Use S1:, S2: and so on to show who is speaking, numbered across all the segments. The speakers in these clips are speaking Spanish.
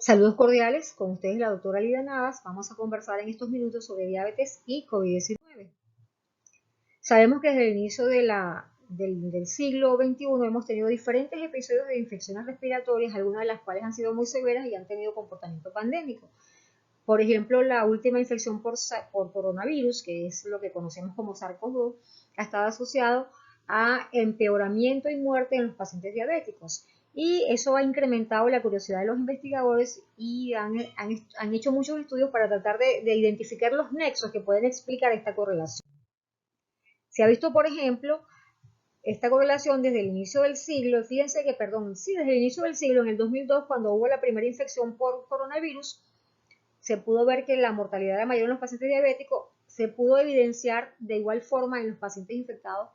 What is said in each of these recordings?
S1: Saludos cordiales, con ustedes la doctora Lidia Navas. Vamos a conversar en estos minutos sobre diabetes y COVID-19. Sabemos que desde el inicio del siglo XXI hemos tenido diferentes episodios de infecciones respiratorias, algunas de las cuales han sido muy severas y han tenido comportamiento pandémico. Por ejemplo, la última infección por coronavirus, que es lo que conocemos como SARS-CoV-2, ha estado asociado a empeoramiento y muerte en los pacientes diabéticos. Y eso ha incrementado la curiosidad de los investigadores y han hecho muchos estudios para tratar de identificar los nexos que pueden explicar esta correlación. Se ha visto, por ejemplo, esta correlación desde el inicio del siglo, fíjense que, desde el inicio del siglo, en el 2002, cuando hubo la primera infección por coronavirus, se pudo ver que la mortalidad era mayor en los pacientes diabéticos, se pudo evidenciar de igual forma en los pacientes infectados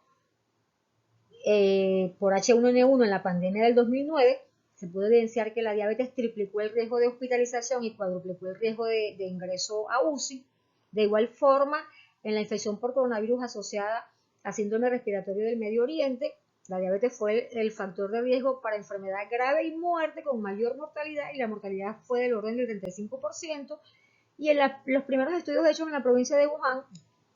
S1: por H1N1 en la pandemia del 2009, se pudo evidenciar que la diabetes triplicó el riesgo de hospitalización y cuadruplicó el riesgo de ingreso a UCI. De igual forma, en la infección por coronavirus asociada a síndrome respiratorio del Medio Oriente, la diabetes fue el factor de riesgo para enfermedad grave y muerte con mayor mortalidad, y la mortalidad fue del orden del 35%. Y en los primeros estudios hechos en la provincia de Wuhan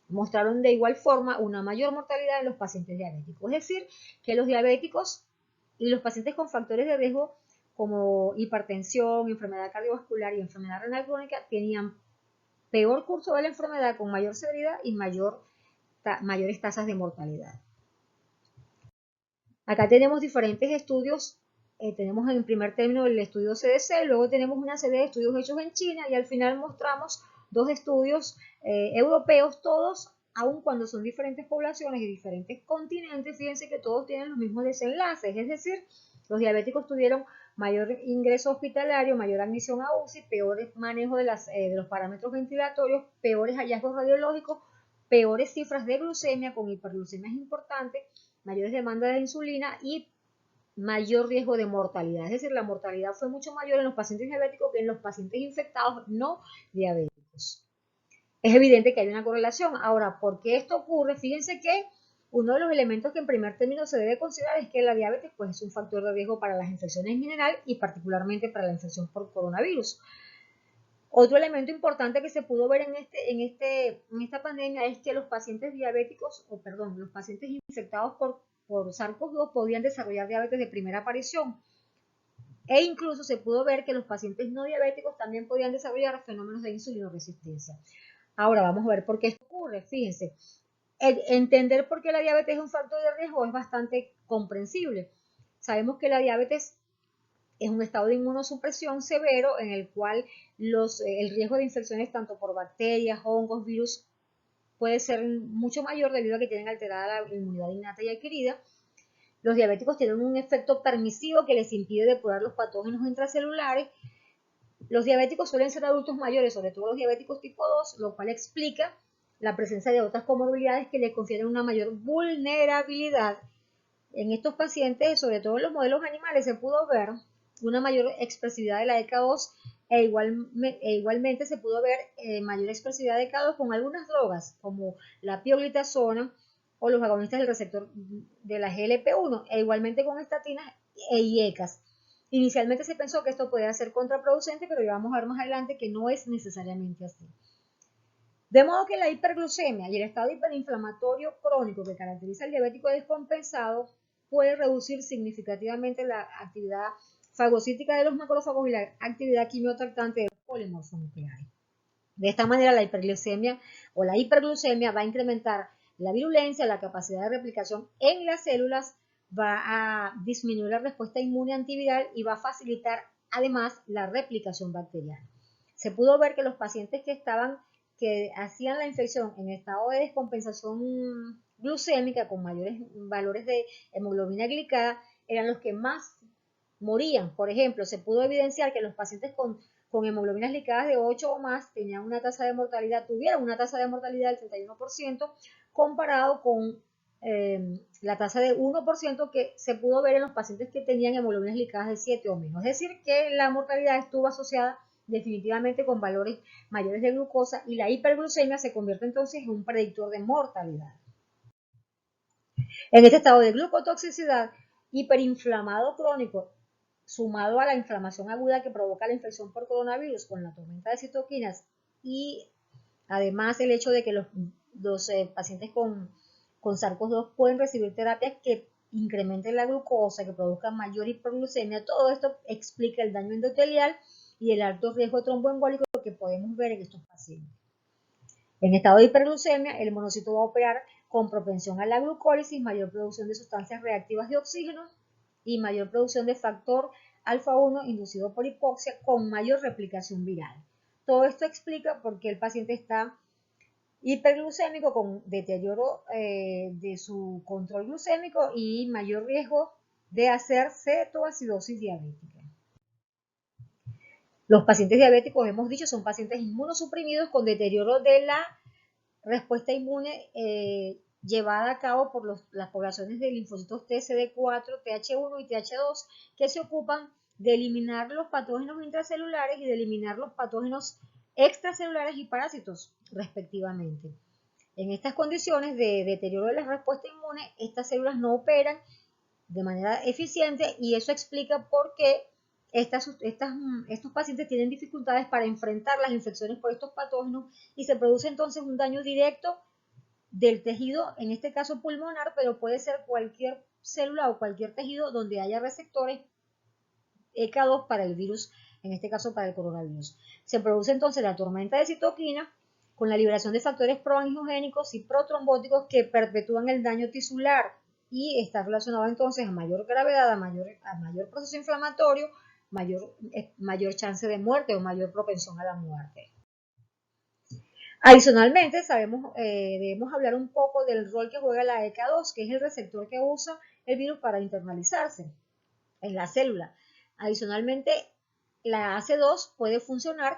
S1: mostraron de igual forma una mayor mortalidad en los pacientes diabéticos. Es decir, que los diabéticos y los pacientes con factores de riesgo como hipertensión, enfermedad cardiovascular y enfermedad renal crónica tenían peor curso de la enfermedad, con mayor severidad y mayores tasas de mortalidad. Acá tenemos diferentes estudios. Tenemos en primer término el estudio CDC, luego tenemos una serie de estudios hechos en China y al final mostramos dos estudios europeos, todos, aun cuando son diferentes poblaciones y diferentes continentes, fíjense que todos tienen los mismos desenlaces, es decir, los diabéticos tuvieron mayor ingreso hospitalario, mayor admisión a UCI, peores manejo de los parámetros ventilatorios, peores hallazgos radiológicos, peores cifras de glucemia, con hiperglucemia importante, mayores demandas de insulina y mayor riesgo de mortalidad. Es decir, la mortalidad fue mucho mayor en los pacientes diabéticos que en los pacientes infectados no diabéticos. Es evidente que hay una correlación. Ahora, ¿por qué esto ocurre? Fíjense que uno de los elementos que en primer término se debe considerar es que la diabetes pues, es un factor de riesgo para las infecciones en general y particularmente para la infección por coronavirus. Otro elemento importante que se pudo ver en esta pandemia es que los pacientes diabéticos, los pacientes infectados por SARS-CoV-2 podían desarrollar diabetes de primera aparición. E incluso se pudo ver que los pacientes no diabéticos también podían desarrollar fenómenos de insulinoresistencia. Ahora vamos a ver por qué esto ocurre. Fíjense, entender por qué la diabetes es un factor de riesgo es bastante comprensible. Sabemos que la diabetes es un estado de inmunosupresión severo en el cual el riesgo de infecciones tanto por bacterias, hongos, virus puede ser mucho mayor debido a que tienen alterada la inmunidad innata y adquirida. Los diabéticos tienen un efecto permisivo que les impide depurar los patógenos intracelulares. Los diabéticos suelen ser adultos mayores, sobre todo los diabéticos tipo 2, lo cual explica la presencia de otras comorbilidades que les confieren una mayor vulnerabilidad. En estos pacientes, sobre todo en los modelos animales, se pudo ver una mayor expresividad de la ECA2 igualmente se pudo ver mayor expresividad de ECA2 con algunas drogas como la pioglitazona o los agonistas del receptor de la GLP-1 e igualmente con estatinas e IECAS. Inicialmente se pensó que esto podía ser contraproducente, pero ya vamos a ver más adelante que no es necesariamente así. De modo que la hiperglucemia y el estado hiperinflamatorio crónico que caracteriza al diabético descompensado puede reducir significativamente la actividad fagocítica de los macrófagos y la actividad quimiotratante de los polimorfonucleares. De esta manera, la hiperglucemia o la hiperglucemia va a incrementar la virulencia, la capacidad de replicación en las células, va a disminuir la respuesta inmune antiviral y va a facilitar además la replicación bacteriana. Se pudo ver que los pacientes que hacían la infección en estado de descompensación glucémica con mayores valores de hemoglobina glicada eran los que más morían. Por ejemplo, se pudo evidenciar que los pacientes con hemoglobinas glicadas de 8 o más tuvieron una tasa de mortalidad del 31% comparado con la tasa de 1% que se pudo ver en los pacientes que tenían hemoglobinas glicadas de 7 o menos. Es decir, que la mortalidad estuvo asociada definitivamente con valores mayores de glucosa y la hiperglucemia se convierte entonces en un predictor de mortalidad. En este estado de glucotoxicidad hiperinflamado crónico sumado a la inflamación aguda que provoca la infección por coronavirus con la tormenta de citoquinas y además el hecho de que los pacientes con SARS-CoV-2 pueden recibir terapias que incrementen la glucosa, que produzcan mayor hiperglucemia, todo esto explica el daño endotelial y el alto riesgo tromboembólico que podemos ver en estos pacientes. En estado de hiperglucemia, el monocito va a operar con propensión a la glucólisis, mayor producción de sustancias reactivas de oxígeno y mayor producción de factor alfa-1 inducido por hipoxia con mayor replicación viral. Todo esto explica por qué el paciente está hiperglucémico con deterioro de su control glucémico y mayor riesgo de hacer cetoacidosis diabética. Los pacientes diabéticos, hemos dicho, son pacientes inmunosuprimidos con deterioro de la respuesta inmune llevada a cabo por las poblaciones de linfocitos T, CD4, TH1 y TH2 que se ocupan de eliminar los patógenos intracelulares y de eliminar los patógenos extracelulares y parásitos, respectivamente. En estas condiciones de deterioro de la respuesta inmune, estas células no operan de manera eficiente y eso explica por qué estos pacientes tienen dificultades para enfrentar las infecciones por estos patógenos y se produce entonces un daño directo del tejido, en este caso pulmonar, pero puede ser cualquier célula o cualquier tejido donde haya receptores EK2 para el virus, en este caso para el coronavirus. Se produce entonces la tormenta de citoquina con la liberación de factores proangiogénicos y protrombóticos que perpetúan el daño tisular y está relacionado entonces a mayor gravedad, a mayor proceso inflamatorio, mayor chance de muerte o mayor propensión a la muerte. Adicionalmente, debemos hablar un poco del rol que juega la EK2, que es el receptor que usa el virus para internalizarse en la célula. Adicionalmente, la AC2 puede funcionar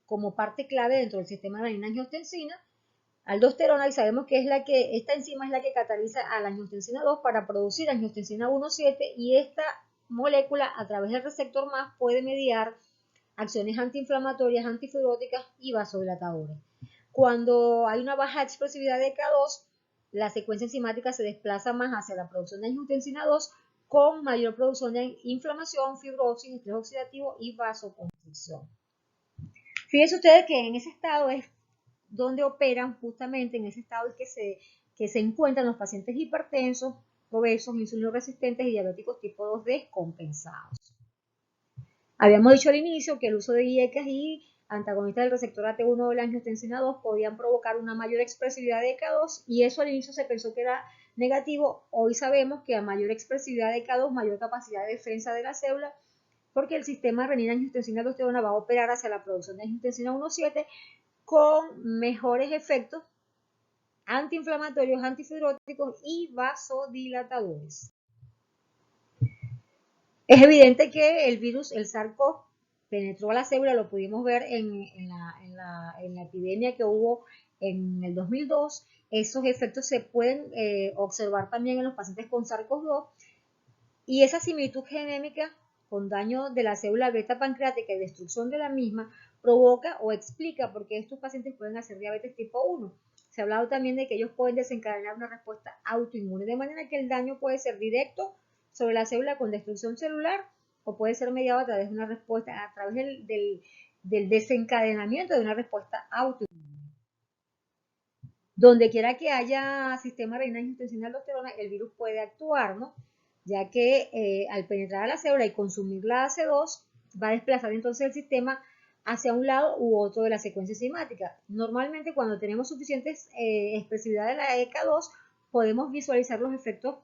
S1: como parte clave dentro del sistema de renin-angiotensina, aldosterona, y sabemos que esta enzima es la que cataliza a la angiotensina 2 para producir angiotensina 1,7 y esta molécula a través del receptor MAS puede mediar acciones antiinflamatorias, antifibróticas y vasodilatadoras. Cuando hay una baja expresividad de K2, la secuencia enzimática se desplaza más hacia la producción de angiotensina 2 con mayor producción de inflamación, fibrosis, estrés oxidativo y vasoconstricción. Fíjense ustedes que en ese estado es donde operan, justamente en ese estado es que se encuentran los pacientes hipertensos, obesos, insulinoresistentes y diabéticos tipo 2 descompensados. Habíamos dicho al inicio que el uso de IECAS y antagonistas del receptor AT1 de la angiotensina 2 podían provocar una mayor expresividad de K2 y eso al inicio se pensó que era negativo. Hoy sabemos que a mayor expresividad de K2, mayor capacidad de defensa de la célula, porque el sistema renina-angiotensina-aldosterona va a operar hacia la producción de angiotensina 1,7 con mejores efectos antiinflamatorios, antifibróticos y vasodilatadores. Es evidente que el virus, el SARS-CoV, penetró a la célula, lo pudimos ver en la epidemia que hubo en el 2002. Esos efectos se pueden observar también en los pacientes con SARS-CoV-2 y esa similitud genémica con daño de la célula beta pancreática y destrucción de la misma provoca o explica por qué estos pacientes pueden hacer diabetes tipo 1. Se ha hablado también de que ellos pueden desencadenar una respuesta autoinmune, de manera que el daño puede ser directo sobre la célula con destrucción celular o puede ser mediado a través de una respuesta, a través del desencadenamiento de una respuesta autoinmune. Donde quiera que haya sistema renina-angiotensina-aldosterona, el virus puede actuar, ¿no? Ya que al penetrar a la célula y consumir la AC2, va a desplazar entonces el sistema hacia un lado u otro de la secuencia enzimática. Normalmente cuando tenemos suficientes expresividad de la EK2, podemos visualizar los efectos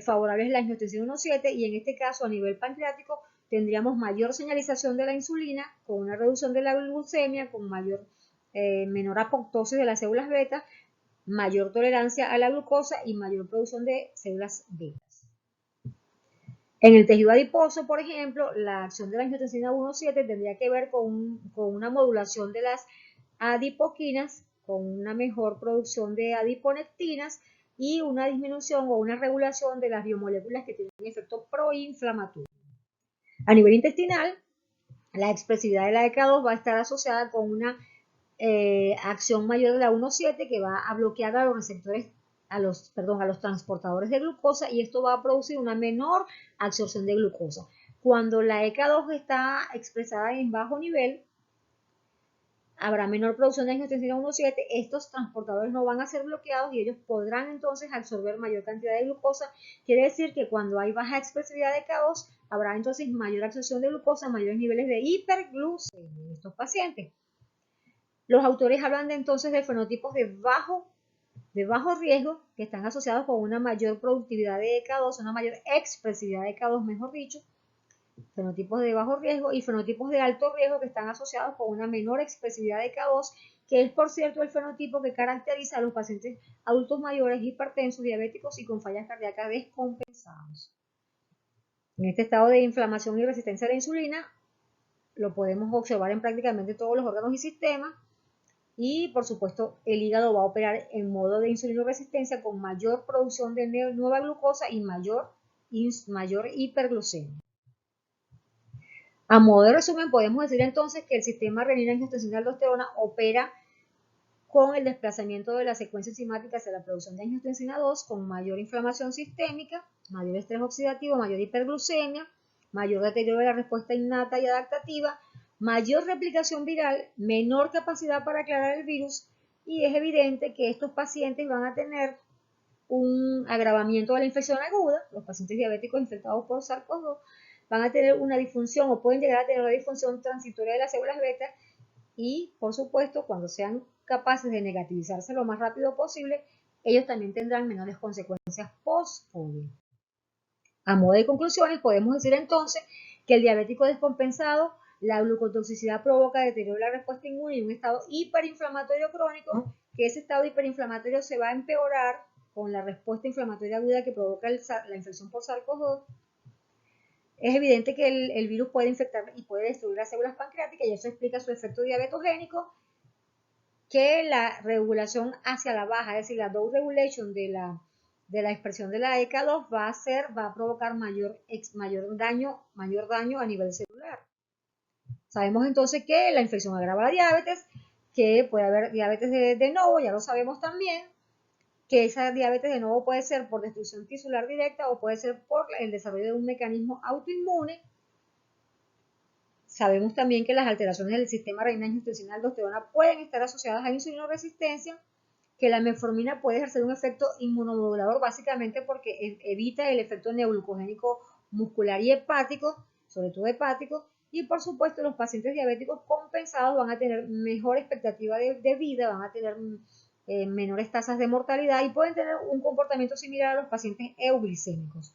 S1: favorables de la angiotensina 1,7 y en este caso a nivel pancreático tendríamos mayor señalización de la insulina con una reducción de la glucemia, con menor apoptosis de las células beta, mayor tolerancia a la glucosa y mayor producción de células betas. En el tejido adiposo, por ejemplo, la acción de la angiotensina 1,7 tendría que ver con una modulación de las adipoquinas, con una mejor producción de adiponectinas y una disminución o una regulación de las biomoléculas que tienen efecto proinflamatorio. A nivel intestinal, la expresividad de la EK2 va a estar asociada con una acción mayor de la 1,7 que va a bloquear a los receptores, a los transportadores de glucosa y esto va a producir una menor absorción de glucosa. Cuando la ECA2 está expresada en bajo nivel, habrá menor producción de angiotensina 1,7, estos transportadores no van a ser bloqueados y ellos podrán entonces absorber mayor cantidad de glucosa. Quiere decir que cuando hay baja expresividad de K2, habrá entonces mayor absorción de glucosa, mayores niveles de hiperglucemia en estos pacientes. Los autores hablan de entonces de fenotipos de bajo riesgo que están asociados con una mayor productividad de K2, una mayor expresividad de K2, mejor dicho, fenotipos de bajo riesgo y fenotipos de alto riesgo que están asociados con una menor expresividad de K2, que es por cierto el fenotipo que caracteriza a los pacientes adultos mayores, hipertensos, diabéticos y con fallas cardíacas descompensados. En este estado de inflamación y resistencia a la insulina lo podemos observar en prácticamente todos los órganos y sistemas, y por supuesto el hígado va a operar en modo de insulinoresistencia con mayor producción de nueva glucosa y mayor hiperglucemia. A modo de resumen, podemos decir entonces que el sistema renina-angiotensina-aldosterona opera con el desplazamiento de la secuencia enzimática hacia la producción de angiotensina 2, con mayor inflamación sistémica, mayor estrés oxidativo, mayor hiperglucemia, mayor deterioro de la respuesta innata y adaptativa, mayor replicación viral, menor capacidad para aclarar el virus, y es evidente que estos pacientes van a tener un agravamiento de la infección aguda, los pacientes diabéticos infectados por SARS-CoV-2, van a tener una disfunción o pueden llegar a tener una disfunción transitoria de las células beta y, por supuesto, cuando sean capaces de negativizarse lo más rápido posible, ellos también tendrán menores consecuencias post-COVID. A modo de conclusiones, podemos decir entonces que el diabético descompensado, la glucotoxicidad provoca deterioro de la respuesta inmune y un estado hiperinflamatorio crónico, que ese estado hiperinflamatorio se va a empeorar con la respuesta inflamatoria aguda que provoca la infección por SARS-CoV-2. Es evidente que el virus puede infectar y puede destruir las células pancreáticas y eso explica su efecto diabetogénico, que la regulación hacia la baja, es decir, la dose regulation de la expresión de la ECA2 va a provocar mayor daño a nivel celular. Sabemos entonces que la infección agrava la diabetes, que puede haber diabetes de novo, ya lo sabemos también, que esa diabetes de nuevo puede ser por destrucción tisular directa o puede ser por el desarrollo de un mecanismo autoinmune. Sabemos también que las alteraciones del sistema renina-angiotensina-aldosterona pueden estar asociadas a insulinoresistencia, que la metformina puede ejercer un efecto inmunomodulador básicamente porque evita el efecto neoglucogénico muscular y hepático, sobre todo hepático, y por supuesto los pacientes diabéticos compensados van a tener mejor expectativa de vida, van a tener menores tasas de mortalidad y pueden tener un comportamiento similar a los pacientes euglicémicos.